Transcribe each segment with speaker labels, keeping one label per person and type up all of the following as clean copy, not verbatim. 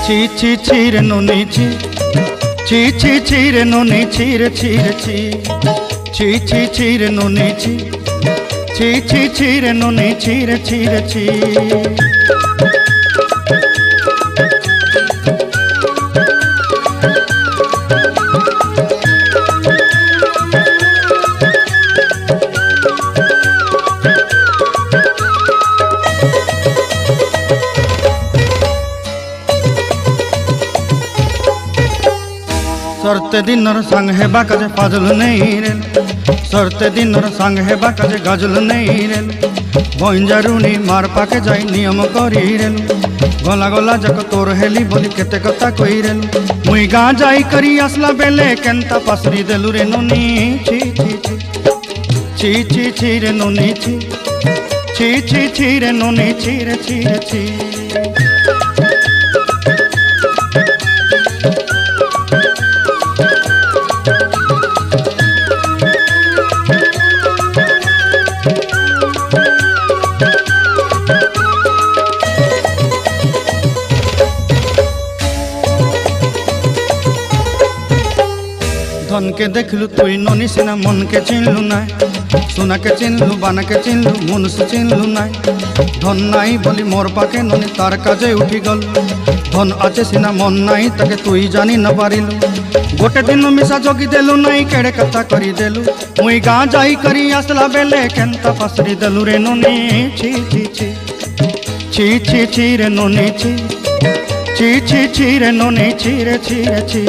Speaker 1: ছি ছি ছি রে নুনি ছি ছি ছি ছি রে নুনি ছি রে ছি রে ছি ছি ছি ছি রে নুনি ছি ছি ছি ছি রে নুনি ছি রে ছি রে ছি सरते दिनर संग हेबा काजे फाजल नहीं रेल सरते दिनर संग हेबा काजे गाजल नहीं रेल बंजारुनी मार पाके जाई नियम करी रेल गला गला जक तोर हेली बोली केते कथा कई रेल मुई गाँ जाई करी आसला बेले केंता पासरी देलु रे नुनी छी छी छी छी छी छी रे नुनी छी छी छी छी रे नुनी छी रे छी रे छी धन के देखलु तुई ननी सिना मन के चिन्हलु ना सोना के चिन्हलु बाना के चिन्हलु मनुष्य चिन्हलु ना धन नाई बोली मोर पाके ननी तार काजे उठी गल धन आचे सिना मन नाई ताके तुई जानी न पारिलु गोटे दिन मिसा जगी देलु नाई केड़े कथा करी देलु मुई गाँ जाई करी आसला बेले केंता पासरी देलु रे ननी छी छी छी छी छी छी रे ननी छी छी छी छी रे ननी छी रे छी रे छी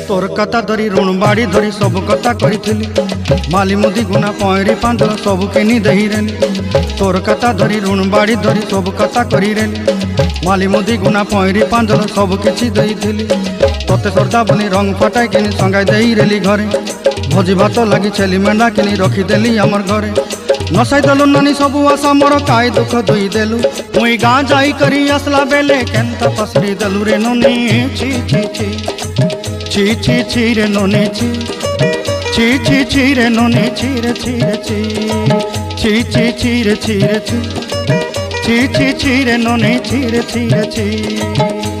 Speaker 1: तोर कथा धरी ऋण बाड़ी धरी सब कथा करी माली मुदी गुना पयरी पांदल सब किनी दही रेली तोर कथा धरी ऋण बाड़ी धरी सब कथा करी रेली माली मुदी गुना पयरी पांदल सब किछि दही थी तोते सरदा बनी रंग फटाई किनी संगाई दही रेली घरे भोजी भात लगी छेली मेंढा किनी रखीदेली आमर घरे नसाई देलु नानी सबू आशा मोर काय दुख दुई देलु मुई गाँ जाई करी आसला बेले केंता पसरी देलु रे नुनी छी छी छी ची ची ची रे नोने ची ची ची ची रे नोने ची रे ची रे ची ची ची ची रे ची रे ची ची ची ची रे नोने ची रे ची रे ची।